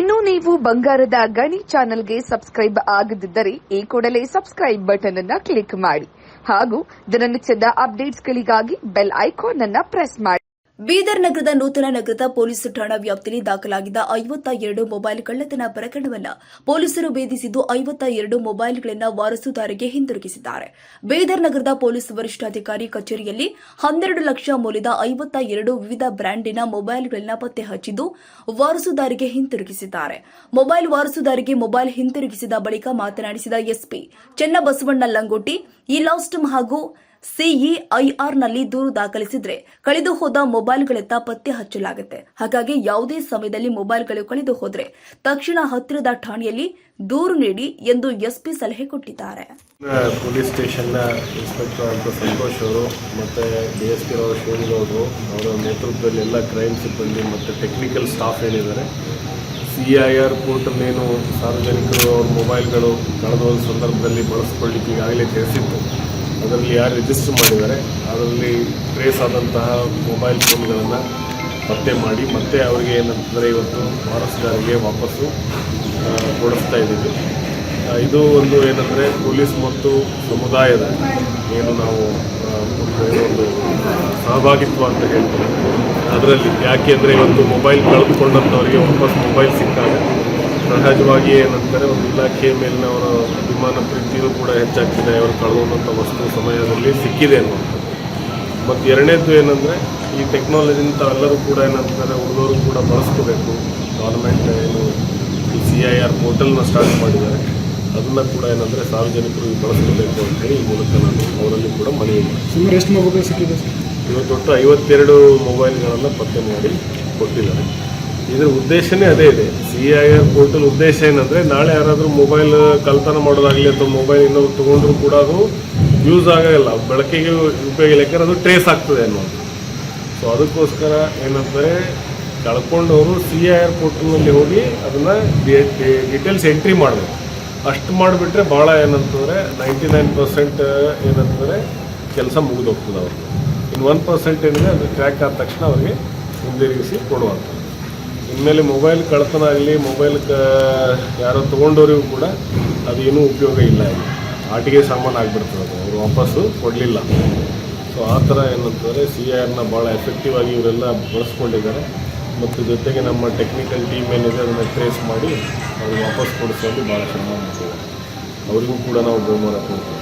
ಇನ್ನು ನೀವು ಬಂಗಾರದ ಗಣಿ ಚಾನೆಲ್ಗೆ ಸಬ್ಸ್ಕ್ರೈಬ್ ಆಗದಿದ್ದರೆ ಈ ಕೂಡಲೇ ಸಬ್ಸ್ಕ್ರೈಬ್ ಬಟನ್ ಅನ್ನು ಕ್ಲಿಕ್ ಮಾಡಿ ಹಾಗೂ ದಿನನಿತ್ಯದ ಅಪ್ಡೇಟ್ಸ್ಗಳಿಗಾಗಿ ಬೆಲ್ ಐಕಾನ್ ಅನ್ನು ಪ್ರೆಸ್ ಮಾಡಿ. ಬೀದರ್ ನಗರದ ನೂತನ ನಗರದ ಪೊಲೀಸ್ ಠಾಣಾ ವ್ಯಾಪ್ತಿಯಲ್ಲಿ ದಾಖಲಾಗಿದ್ದ 52 ಮೊಬೈಲ್ ಕಳ್ಳತನ ಪ್ರಕರಣವನ್ನು ಪೊಲೀಸರು ಭೇದಿಸಿದ್ದು 52 ಮೊಬೈಲ್ಗಳನ್ನು ವಾರಸುದಾರರಿಗೆ ಹಿಂದಿರುಗಿಸಿದ್ದಾರೆ. ಬೀದರ್ ನಗರದ ಪೊಲೀಸ್ ವರಿಷ್ಠಾಧಿಕಾರಿ ಕಚೇರಿಯಲ್ಲಿ 12 ಲಕ್ಷ ಮೌಲ್ಯದ 52 ವಿವಿಧ ಬ್ರ್ಯಾಂಡಿನ ಮೊಬೈಲ್ಗಳನ್ನು ಪತ್ತೆ ಹಚ್ಚಿದ್ದು ವಾರಸುದಾರಿಗೆ ಹಿಂತಿರುಗಿಸಿದ್ದಾರೆ. ಮೊಬೈಲ್ ವಾರಸುದಾರಿಗೆ ಮೊಬೈಲ್ ಹಿಂತಿರುಗಿಸಿದ ಬಳಿಕ ಮಾತನಾಡಿಸಿದ ಎಸ್ಪಿ ಚೆನ್ನಬಸವಣ್ಣ ಲಂಗೋಟಿ, ಈ ಲಾಸ್ಟ್ ಹಾಗೂ ಸಿಇಐಆರ್ನಲ್ಲಿ ದೂರು ದಾಖಲಿಸಿದ್ರೆ ಕಳೆದು ಹೋದ ಮೊಬೈಲ್ಗಳತ್ತ ಪತ್ತೆ ಹಚ್ಚಲಾಗುತ್ತೆ. ಹಾಗಾಗಿ ಯಾವುದೇ ಸಮಯದಲ್ಲಿ ಮೊಬೈಲ್ಗಳು ಕಳೆದು ಹೋದ್ರೆ ತಕ್ಷಣ ಹತ್ತಿರದ ಠಾಣೆಯಲ್ಲಿ ದೂರು ನೀಡಿ ಎಂದು ಎಸ್ಪಿ ಸಲಹೆ ಕೊಟ್ಟಿದ್ದಾರೆ. ಪೊಲೀಸ್ ಸ್ಟೇಷನ್ನ ಇನ್ಸ್ಪೆಕ್ಟರ್ ಅಂತ ಸಂತೋಷ್ ಅವರು ಮತ್ತು ಡಿಎಸ್ಪಿ ಅವರು ಶಿವಗೌಡರು ಅವರ ನೇತೃತ್ವದಲ್ಲಿ ಎಲ್ಲ ಕ್ರೈಮ್ ಸಿಬ್ಬಂದಿ ಮತ್ತು ಟೆಕ್ನಿಕಲ್ ಸ್ಟಾಫ್ ಏನಿದ್ದಾರೆ, ಸಿಇಐಆರ್ ಪೋರ್ಟಲ್ ಏನು ಸಾರ್ವಜನಿಕರು ಅವ್ರ ಮೊಬೈಲ್ಗಳು ಕಳೆದ ಸಂದರ್ಭದಲ್ಲಿ ಬಳಸ್ಕೊಳ್ಳಿಕ್ಕೆ ಈಗಾಗಲೇ ತಿಳಿಸಿತ್ತು. ಅದರಲ್ಲಿ ಯಾರು ರಿಜಿಸ್ಟರ್ ಮಾಡಿದ್ದಾರೆ ಅದರಲ್ಲಿ ಟ್ರೇಸ್ ಆದಂತಹ ಮೊಬೈಲ್ ಫೋನ್ಗಳನ್ನು ಪತ್ತೆ ಮಾಡಿ ಮತ್ತೆ ಅವರಿಗೆ ಏನಂತಂದರೆ ಇವತ್ತು ವಾರಸುದಾರರಿಗೆ ವಾಪಸ್ಸು ಕೊಡಿಸ್ತಾ ಇದ್ದೀವಿ. ಇದು ಒಂದು ಏನಂದರೆ ಪೊಲೀಸ್ ಮತ್ತು ಸಮುದಾಯದ ಏನು ನಾವು ಒಂದು ಸಹಭಾಗಿತ್ವ ಅಂತ ಹೇಳ್ತೀವಿ. ಅದರಲ್ಲಿ ಯಾಕೆ ಅಂದರೆ ಇವತ್ತು ಮೊಬೈಲ್ ಕಳೆದುಕೊಂಡಂಥವರಿಗೆ ವಾಪಸ್ ಮೊಬೈಲ್ ಸಿಕ್ಕಾಗ ಸಹಜವಾಗಿ ಏನಂತಾರೆ ಒಂದು ಇಲಾಖೆಯ ಮೇಲಿನ ಅವರ ಅಭಿಮಾನ ಪ್ರೀತಿಯೂ ಕೂಡ ಹೆಚ್ಚಾಗ್ತಿದೆ. ಅವರು ಕಳೆದುಕೊಂಡಂಥ ವಸ್ತು ಸಮಯದಲ್ಲಿ ಸಿಕ್ಕಿದೆ ಅನ್ನುವಂಥದ್ದು. ಮತ್ತು ಎರಡನೇದು ಏನಂದರೆ ಈ ಟೆಕ್ನಾಲಜಿನ ತಾವೆಲ್ಲರೂ ಕೂಡ ಏನಂತಾರೆ ಹುಡುಗರು ಕೂಡ ಬಳಸ್ಕೋಬೇಕು. ಗೌರ್ಮೆಂಟ್ ಏನು ಈ ಸಿಇಐಆರ್ ಪೋರ್ಟಲ್ನ ಸ್ಟಾರ್ಟ್ ಮಾಡಿದ್ದಾರೆ, ಅದನ್ನು ಕೂಡ ಏನಂದರೆ ಸಾರ್ವಜನಿಕರು ಬಳಸ್ಕೋಬೇಕು ಅಂತೇಳಿ ಈ ಮೂಲಕ ನಾನು ಅವರಲ್ಲಿ ಕೂಡ ಮನವಿ ಮಾಡಿ. ಸುಮಾರು ಎಷ್ಟು ಮೊಬೈಲ್ ಸಿಕ್ಕಿದೆ? ಇವತ್ತು 52 ಮೊಬೈಲ್ಗಳನ್ನು ಪತ್ತೆ ಮಾಡಿ ಕೊಟ್ಟಿದ್ದಾರೆ. ಇದರ ಉದ್ದೇಶನೇ ಅದೇ ಇದೆ. ಸಿಇಐಆರ್ ಪೋರ್ಟಲ್ ಉದ್ದೇಶ ಏನಂದರೆ ನಾಳೆ ಯಾರಾದರೂ ಮೊಬೈಲ್ ಕಳ್ತನ ಮಾಡೋದಾಗಲಿ ಅಥವಾ ಮೊಬೈಲ್ ಇನ್ನೊಂದು ತೊಗೊಂಡ್ರೂ ಕೂಡ ಅದು ಯೂಸ್ ಆಗೋಲ್ಲ, ಬಳಕೆಗೆ ಉಪಯೋಗ ಇಲ್ಲ, ಯಾಕಂದರೆ ಅದು ಟ್ರೇಸ್ ಆಗ್ತದೆ ಅನ್ನೋದು. ಸೊ ಅದಕ್ಕೋಸ್ಕರ ಏನಂತಾರೆ ಕಳ್ಕೊಂಡವರು ಸಿಇಐಆರ್ ಪೋರ್ಟಲ್ನಲ್ಲಿ ಹೋಗಿ ಅದನ್ನು ಡೀಟೇಲ್ಸ್ ಎಂಟ್ರಿ ಮಾಡಬೇಕು. ಅಷ್ಟು ಮಾಡಿಬಿಟ್ರೆ ಭಾಳ ಏನಂತಂದರೆ 99% ಏನಂತಂದರೆ ಕೆಲಸ ಮುಗಿದೋಗ್ತದೆ ಅವ್ರಿಗೆ. ಇನ್ನು 1% ಏನಿದೆ ಅದು ಟ್ರ್ಯಾಕ್ ಆದ ತಕ್ಷಣ ಅವರಿಗೆ ಹಿಂದಿರುಗಿಸಿ ಕೊಡುವಂಥದ್ದು. ಇನ್ಮೇಲೆ ಮೊಬೈಲ್ ಕಳ್ತನ ಆಗಲಿ, ಮೊಬೈಲ್ ಯಾರೋ ತೊಗೊಂಡವರಿಗೂ ಕೂಡ ಅದೇನೂ ಉಪಯೋಗ ಇಲ್ಲ. ಆಟಿಗೆ ಸಾಮಾನು ಆಗಿಬಿಡ್ತದೆ, ಅದು ಅವರು ವಾಪಸ್ಸು ಕೊಡಲಿಲ್ಲ. ಸೊ ಆ ಥರ ಏನಂತಂದರೆ ಸಿಇಐಆರ್ನ ಭಾಳ ಎಫೆಕ್ಟಿವ್ ಆಗಿ ಇವರೆಲ್ಲ ಬಳಸ್ಕೊಂಡಿದ್ದಾರೆ. ಮತ್ತು ಜೊತೆಗೆ ನಮ್ಮ ಟೆಕ್ನಿಕಲ್ ಟೀಮ್ ಏನಿದೆ ಅದನ್ನು ಟ್ರೇಸ್ ಮಾಡಿ ಅವ್ರಿಗೆ ವಾಪಸ್ ಕೊಡಿಸೋದು ಭಾಳ ಶ್ರಮ ಮಾಡ್ತೀವಿ. ಅವರಿಗೂ ಕೂಡ ನಾವು ಬಹುಮಾನ ಕೊಡ್ತೀವಿ.